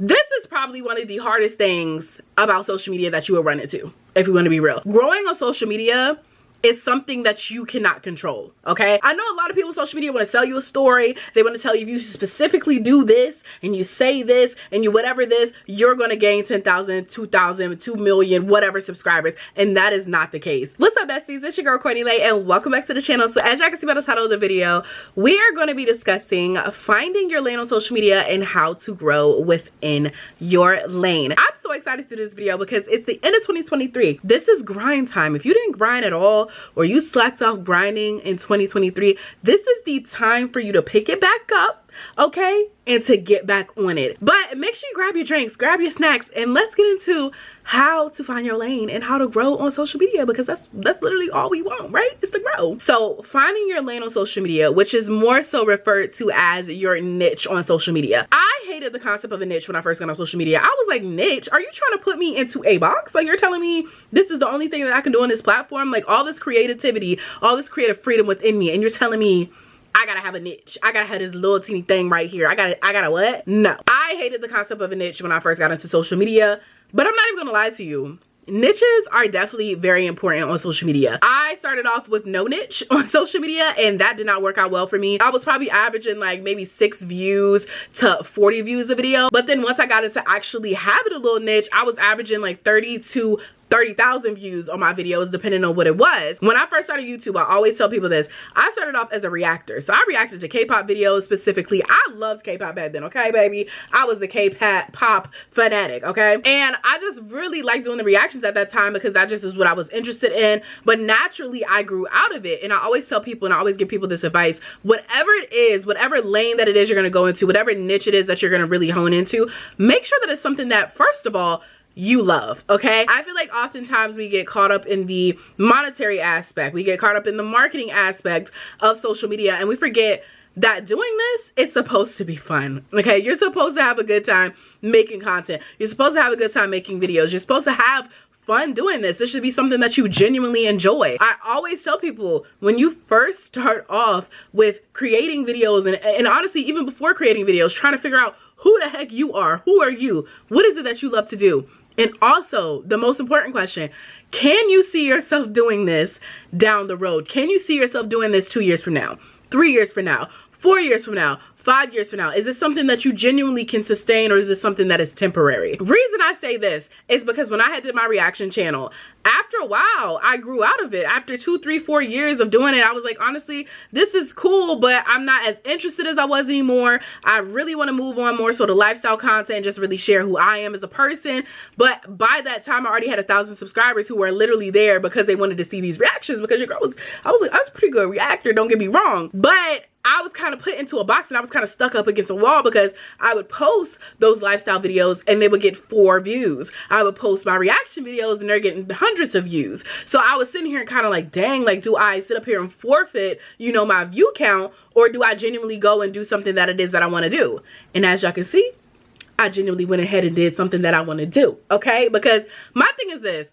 This is probably one of the hardest things about social media that you will run into, if you want to be real. Growing on social media is something that you cannot control, okay? I know a lot of people on social media want to sell you a story. They want to tell you if you specifically do this and you say this and you whatever this, you're going to gain 10,000, 2,000, 2 million, whatever subscribers. And that is not the case. What's up, besties? It's your girl, Courtney Lay, and welcome back to the channel. So as y'all can see by the title of the video, we are going to be discussing finding your lane on social media and how to grow within your lane. I'm so excited to do this video because it's the end of 2023. This is grind time. If you didn't grind at all, or you slacked off grinding in 2023, this is the time for you to pick it back up, okay, and to get back on it. But make sure you grab your drinks, grab your snacks, and let's get into how to find your lane and how to grow on social media, because that's literally all we want, right? It's to grow. So finding your lane on social media, which is more so referred to as your niche on social media. I hated the concept of a niche when I first got on social media. I was like, niche? Are you trying to put me into a box? Like, you're telling me this is the only thing that I can do on this platform? Like, all this creativity, all this creative freedom within me, and you're telling me I gotta have a niche. I gotta have this little teeny thing right here. I gotta what? No. I hated the concept of a niche when I first got into social media, but I'm not even gonna lie to you. Niches are definitely very important on social media. I started off with no niche on social media, and that did not work out well for me. I was probably averaging like maybe 6 views to 40 views a video. But then once I got into actually having a little niche, I was averaging like 30 to 30,000 views on my videos, depending on what it was. When I first started YouTube, I always tell people this. I started off as a reactor. So I reacted to K-pop videos specifically. I loved K-pop back then, okay, baby? I was the K-pop fanatic, okay? And I just really liked doing the reactions at that time because that just is what I was interested in. But naturally, I grew out of it. And I always tell people, and I always give people this advice, whatever it is, whatever lane that it is you're gonna go into, whatever niche it is that you're gonna really hone into, make sure that it's something that, first of all, you love, okay? I feel like oftentimes we get caught up in the monetary aspect. We get caught up in the marketing aspect of social media, and we forget that doing this is supposed to be fun, okay? You're supposed to have a good time making content. You're supposed to have a good time making videos. You're supposed to have fun doing this. This should be something that you genuinely enjoy. I always tell people, when you first start off with creating videos, and honestly, even before creating videos, trying to figure out who the heck you are, who are you, what is it that you love to do? And also, the most important question, can you see yourself doing this down the road? Can you see yourself doing this 2 years from now, 3 years from now, 4 years from now, 5 years from now? Is this something that you genuinely can sustain, or is this something that is temporary? Reason I say this is because when I had did my reaction channel, after a while, I grew out of it. After 2, 3, 4 years of doing it, I was like, honestly, this is cool, but I'm not as interested as I was anymore. I really want to move on more so to lifestyle content and just really share who I am as a person. But by that time, I already had 1,000 subscribers who were literally there because they wanted to see these reactions, because your girl was, I was a pretty good reactor, don't get me wrong. But I was kind of put into a box, and I was kind of stuck up against a wall because I would post those lifestyle videos and they would get 4 views. I would post my reaction videos and they're getting hundreds of views. So I was sitting here and kind of like, dang, like, do I sit up here and forfeit, you know, my view count, or do I genuinely go and do something that it is that I want to do? And as y'all can see, I genuinely went ahead and did something that I want to do, okay? Because my thing is this.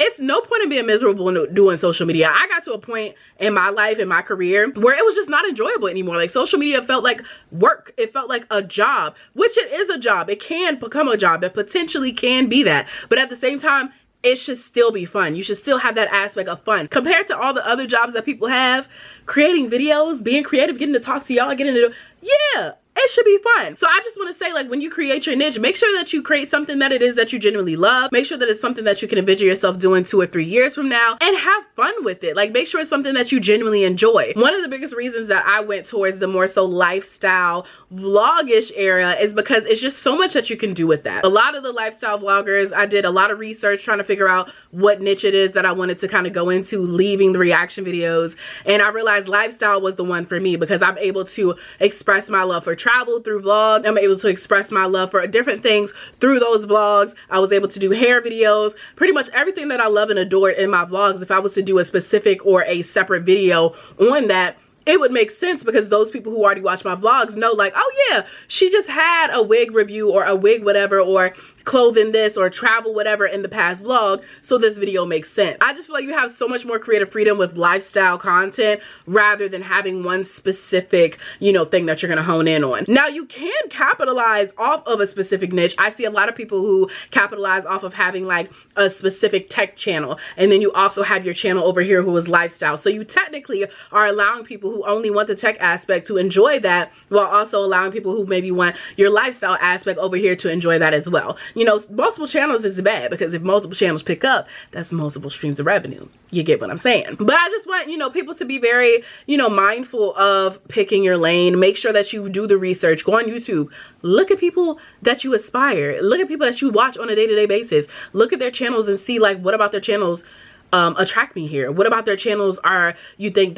It's no point in being miserable doing social media. I got to a point in my life, in my career, where it was just not enjoyable anymore. Like, social media felt like work. It felt like a job, which it is a job. It can become a job. It potentially can be that. But at the same time, it should still be fun. You should still have that aspect of fun. Compared to all the other jobs that people have, creating videos, being creative, getting to talk to y'all, getting to, yeah, it should be fun. So I just want to say, like, when you create your niche, make sure that you create something that it is that you genuinely love. Make sure that it's something that you can envision yourself doing 2 or 3 years from now, and have fun with it. Like, make sure it's something that you genuinely enjoy. One of the biggest reasons that I went towards the more so lifestyle vlog-ish era is because it's just so much that you can do with that. A lot of the lifestyle vloggers, I did a lot of research trying to figure out what niche it is that I wanted to kind of go into, leaving the reaction videos, and I realized lifestyle was the one for me because I'm able to express my love for travel through vlogs. I'm able to express my love for different things through those vlogs. I was able to do hair videos, pretty much everything that I love and adore in my vlogs. If I was to do a specific or a separate video on that, it would make sense because those people who already watch my vlogs know like, oh yeah, she just had a wig review or a wig whatever or clothing this or travel whatever in the past vlog, so this video makes sense. I just feel like you have so much more creative freedom with lifestyle content rather than having one specific, you know, thing that you're gonna hone in on. Now you can capitalize off of a specific niche. I see a lot of people who capitalize off of having like a specific tech channel, and then you also have your channel over here who is lifestyle. So you technically are allowing people who only want the tech aspect to enjoy that, while also allowing people who maybe want your lifestyle aspect over here to enjoy that as well. You know, multiple channels is bad because if multiple channels pick up, that's multiple streams of revenue. You get what I'm saying? But I just want, you know, people to be very, you know, mindful of picking your lane. Make sure that you do the research. Go on YouTube. Look at people that you aspire. Look at people that you watch on a day-to-day basis. Look at their channels and see like what about their channels attract me here? What about their channels are you think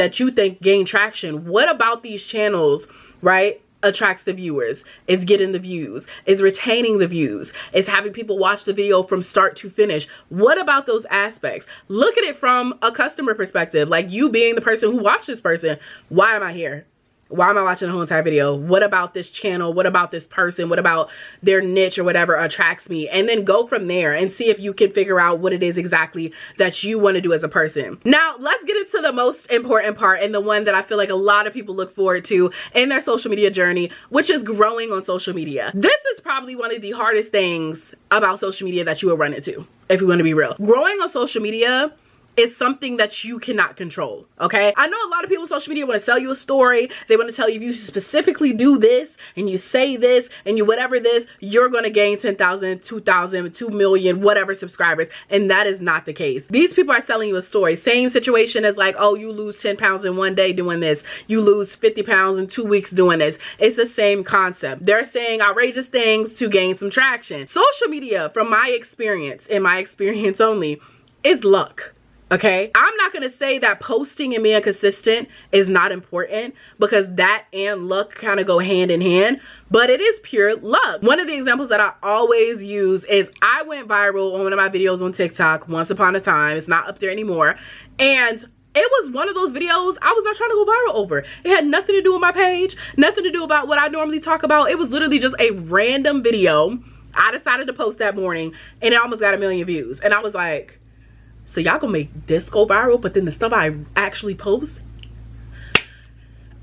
gain traction? What about these channels, right, attracts the viewers? Is getting the views, is retaining the views, is having people watch the video from start to finish? What about those aspects? Look at it from a customer perspective, like you being the person who watched this person. Why am I here? Why am I watching the whole entire video? What about this channel? What about this person? What about their niche or whatever attracts me? And then go from there and see if you can figure out what it is exactly that you want to do as a person. Now, let's get into the most important part, and the one that I feel like a lot of people look forward to in their social media journey, which is growing on social media. This is probably one of the hardest things about social media that you will run into, if you want to be real. Growing on social media is something that you cannot control, okay? I know a lot of people on social media want to sell you a story. They want to tell you if you specifically do this and you say this and you whatever this, you're going to gain 10,000, 2,000, 2 million, whatever subscribers. And that is not the case. These people are selling you a story. Same situation as like, oh, you lose 10 pounds in one day doing this. You lose 50 pounds in 2 weeks doing this. It's the same concept. They're saying outrageous things to gain some traction. Social media, from my experience, and my experience only, is luck. Okay, I'm not going to say that posting and being consistent is not important, because that and luck kind of go hand in hand, but it is pure luck. One of the examples that I always use is I went viral on one of my videos on TikTok once upon a time. It's not up there anymore. And it was one of those videos I was not trying to go viral over. It had nothing to do with my page, nothing to do about what I normally talk about. It was literally just a random video I decided to post that morning, and it almost got 1 million views. And I was like, so y'all gonna make this go viral, but then the stuff I actually post?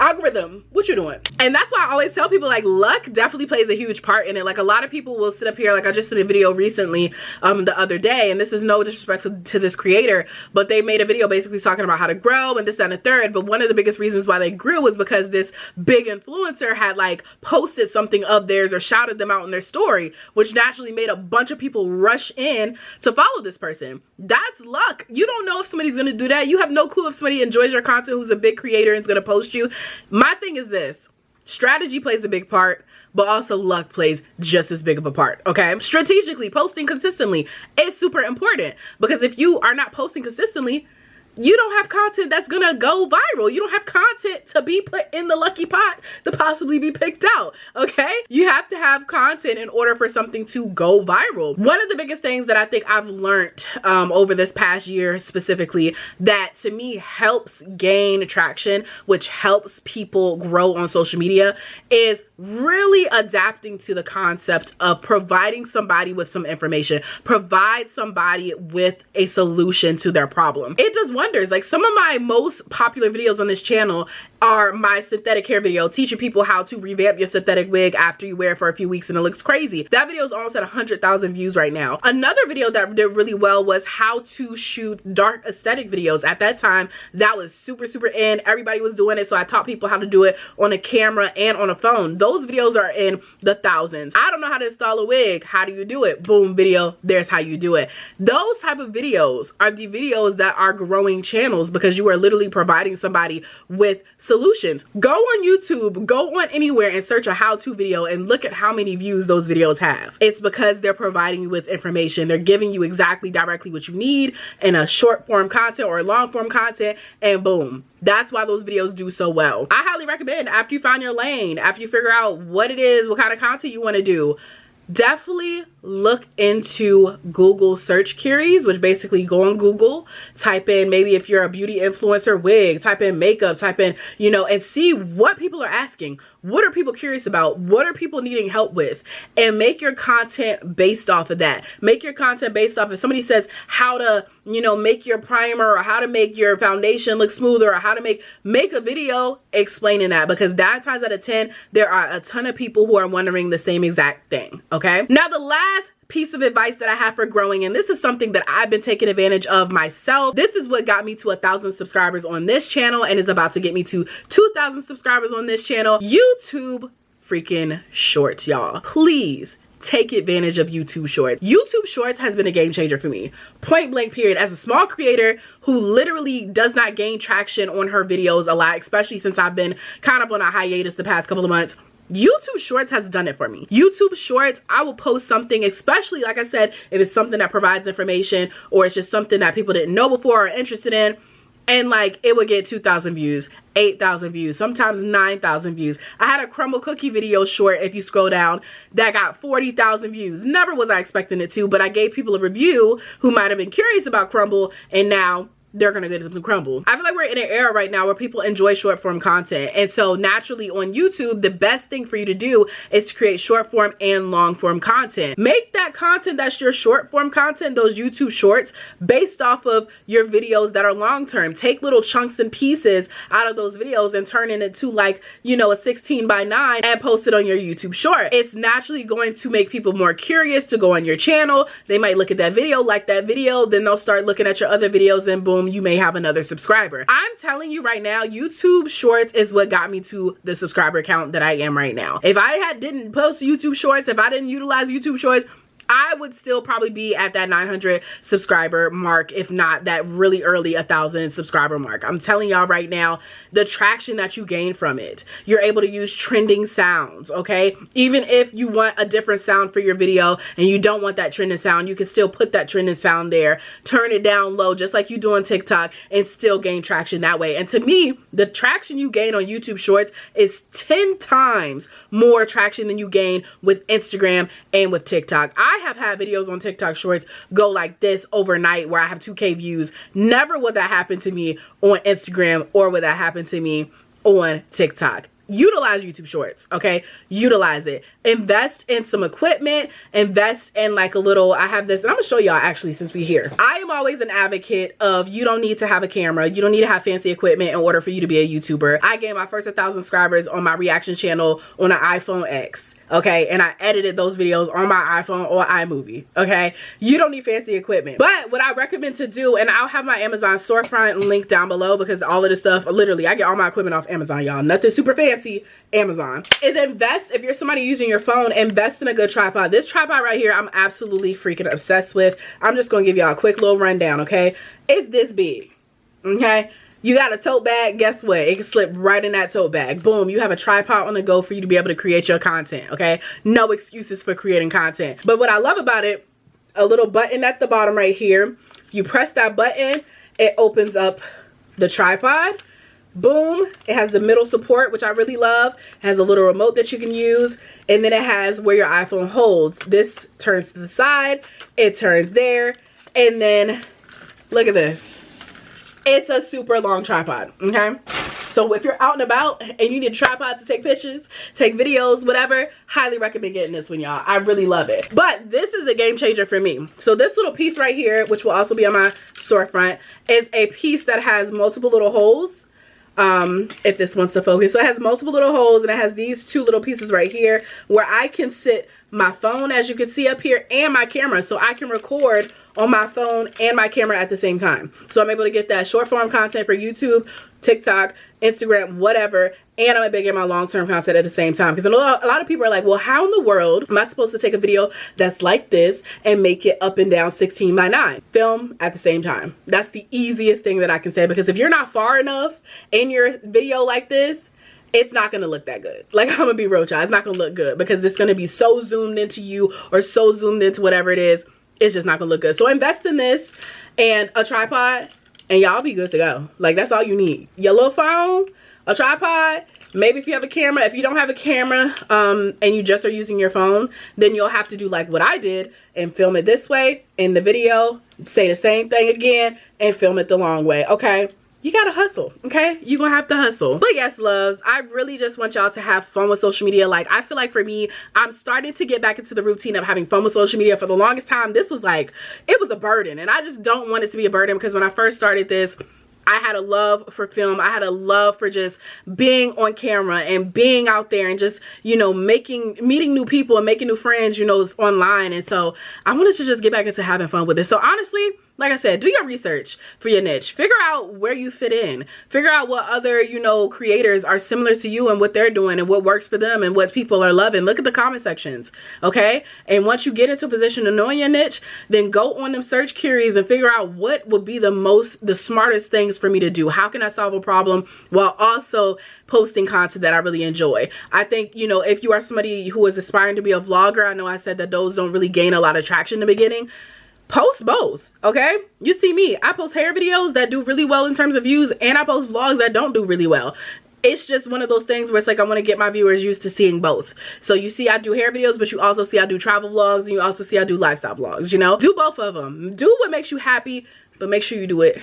Algorithm, what you doing? And that's why I always tell people, like, luck definitely plays a huge part in it. Like, a lot of people will sit up here, like I just did a video recently the other day, and this is no disrespect to this creator, but they made a video basically talking about how to grow and this, that, and the third. But one of the biggest reasons why they grew was because this big influencer had like posted something of theirs or shouted them out in their story, which naturally made a bunch of people rush in to follow this person. That's luck. You don't know if somebody's gonna do that. You have no clue if somebody enjoys your content who's a big creator and is gonna post you. My thing is this: strategy plays a big part, but also luck plays just as big of a part, okay? Strategically, posting consistently is super important, because if you are not posting consistently, you don't have content that's gonna go viral. You don't have content to be put in the lucky pot to possibly be picked out, okay? You have to have content in order for something to go viral. One of the biggest things that I think I've learned over this past year specifically, that to me helps gain traction, which helps people grow on social media, is really adapting to the concept of providing somebody with some information. Provide somebody with a solution to their problem. It does wonders. Like, some of my most popular videos on this channel are my synthetic hair video, teaching people how to revamp your synthetic wig after you wear it for a few weeks and it looks crazy. That video is almost at 100,000 views right now. Another video that did really well was how to shoot dark aesthetic videos. At that time, that was super in. Everybody was doing it, so I taught people how to do it on a camera and on a phone. Those videos are in the thousands. I don't know how to install a wig. How do you do it? Boom, video. There's how you do it. Those type of videos are the videos that are growing channels, because you are literally providing somebody with solutions. Go on YouTube, go on anywhere and search a how-to video and look at how many views those videos have. It's because they're providing you with information. They're giving you exactly directly what you need in a short form content or long form content, and boom. That's why those videos do so well. I highly recommend, after you find your lane, after you figure out what it is, what kind of content you want to do, definitely look into Google search queries, which basically go on Google, type in, maybe if you're a beauty influencer, wig, type in makeup, type in, you know, and see what people are asking. What are people curious about? What are people needing help with? And make your content based off of that. Make your content based off if somebody says how to, you know, make your primer or how to make your foundation look smoother or how to make a video explaining that, because 9 times out of 10 there are a ton of people who are wondering the same exact thing. Okay, now the last piece of advice that I have for growing, and this is something that I've been taking advantage of myself. This is what got me to 1,000 subscribers on this channel and is about to get me to 2,000 subscribers on this channel. YouTube freaking shorts, y'all. Please take advantage of YouTube shorts. YouTube shorts has been a game changer for me. Point blank period. As a small creator who literally does not gain traction on her videos a lot, especially since I've been kind of on a hiatus the past couple of months, YouTube shorts has done it for me. YouTube shorts, I will post something, especially like I said, if it's something that provides information or it's just something that people didn't know before or are interested in, and like it would get 2,000 views, 8,000 views, sometimes 9,000 views. I had a crumble cookie video short, if you scroll down, that got 40,000 views. Never was I expecting it to, but I gave people a review who might have been curious about crumble, and now they're gonna get some crumble. I feel like we're in an era right now where people enjoy short form content, and so naturally on YouTube the best thing for you to do is to create short form and long form content. Make that content that's your short form content, those YouTube shorts, based off of your videos that are long term. Take little chunks and pieces out of those videos and turn it into, like, you know, a 16:9 and post it on your YouTube short. It's naturally going to make people more curious to go on your channel. They might look at that video, like that video, then they'll start looking at your other videos, and boom, you may have another subscriber. I'm telling you right now, YouTube shorts is what got me to the subscriber count that I am right now. If I didn't post YouTube shorts, if I didn't utilize YouTube shorts, I would still probably be at that 900 subscriber mark, if not that really early 1,000 subscriber mark. I'm telling y'all right now, the traction that you gain from it. You're able to use trending sounds, okay? Even if you want a different sound for your video and you don't want that trending sound, you can still put that trending sound there, turn it down low just like you do on TikTok, and still gain traction that way. And to me, the traction you gain on YouTube shorts is 10 times more traction than you gain with Instagram and with TikTok. I have had videos on TikTok shorts go like this overnight where I have 2K views. Never would that happen to me on Instagram, or would that happen to me on TikTok. Utilize YouTube shorts, okay? Utilize it. Invest in some equipment. Invest in like a little, I have this, and I'm gonna show y'all actually since we're here. I am always an advocate of, you don't need to have a camera. You don't need to have fancy equipment in order for you to be a YouTuber. I gained my first 1,000 subscribers on my reaction channel on an iPhone X. Okay, and I edited those videos on my iPhone or iMovie. Okay, you don't need fancy equipment, but what I recommend to do, and I'll have my Amazon storefront link down below, because all of this stuff, literally I get all my equipment off Amazon, y'all. Nothing super fancy, Amazon. Is invest, if you're somebody using your phone, invest in a good tripod. This tripod right here, I'm absolutely freaking obsessed with. I'm just gonna give y'all a quick little rundown. Okay, it's this big. Okay, you got a tote bag, guess what? It can slip right in that tote bag. Boom, you have a tripod on the go for you to be able to create your content, okay? No excuses for creating content. But what I love about it, a little button at the bottom right here. You press that button, it opens up the tripod. Boom, it has the middle support, which I really love. It has a little remote that you can use, and then it has where your iPhone holds. This turns to the side, it turns there, and then look at this. It's a super long tripod, okay? So if you're out and about and you need a tripod to take pictures, take videos, whatever, highly recommend getting this one, y'all. I really love it. But this is a game changer for me. So this little piece right here, which will also be on my storefront, is a piece that has multiple little holes. If this wants to focus. So it has multiple little holes, and it has these 2 little pieces right here where I can sit my phone, as you can see up here, and my camera, so I can record on my phone and my camera at the same time. So I'm able to get that short form content for YouTube, TikTok, Instagram, whatever, and I'm able to get my long-term content at the same time. Because a lot of people are like, well, how in the world am I supposed to take a video that's like this and make it up and down 16:9? Film at the same time. That's the easiest thing that I can say, because if you're not far enough in your video like this, it's not gonna look that good. Like, I'm gonna be real, child. It's not gonna look good because it's gonna be so zoomed into you or so zoomed into whatever it is. It's just not gonna look good. So invest in this and a tripod, and y'all be good to go. Like, that's all you need. Your little phone, a tripod, Maybe if you have a camera. If you don't have a camera and you just are using your phone, then you'll have to do like what I did and film it this way in the video, say the same thing again, and film it the long way, okay? You gotta hustle, okay? You're gonna have to hustle. But yes, loves, I really just want y'all to have fun with social media. Like, I feel like for me, I'm starting to get back into the routine of having fun with social media. For the longest time, this was like, it was a burden. And I just don't want it to be a burden, because when I first started this, I had a love for film. I had a love for just being on camera and being out there and just, you know, meeting new people and making new friends, you know, online. And so I wanted to just get back into having fun with it. So honestly, like I said, do your research for your niche. Figure out where you fit in. Figure out what other, you know, creators are similar to you and what they're doing and what works for them and what people are loving. Look at the comment sections, okay? And once you get into a position to know your niche, then go on them search queries and figure out what would be the smartest things for me to do. How can I solve a problem while also posting content that I really enjoy? I think, you know, if you are somebody who is aspiring to be a vlogger, I know I said that those don't really gain a lot of traction in the beginning. Post both, okay? You see me, I post hair videos that do really well in terms of views, and I post vlogs that don't do really well. It's just one of those things where it's like I want to get my viewers used to seeing both. So you see I do hair videos, but you also see I do travel vlogs, and you also see I do lifestyle vlogs, you know? Do both of them. Do what makes you happy, but make sure you do it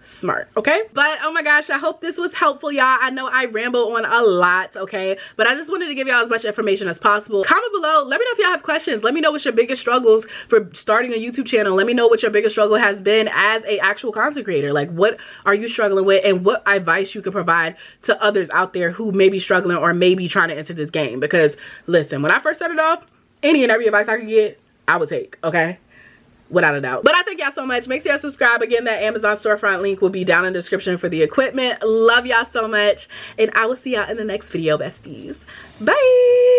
smart, okay? But oh my gosh, I hope this was helpful, y'all. I know I ramble on a lot, okay? But I just wanted to give y'all as much information as possible. Comment below, let me know if y'all have questions. Let me know what's your biggest struggles for starting a YouTube channel. Let me know what your biggest struggle has been as a actual content creator. Like, what are you struggling with, and what advice you could provide to others out there who may be struggling or may be trying to enter this game. Because listen, when I first started off, any and every advice I could get, I would take, okay? Without a doubt. But I thank y'all so much. Make sure y'all subscribe. Again, that Amazon storefront link will be down in the description for the equipment. Love y'all so much, and I will see y'all in the next video, besties. Bye.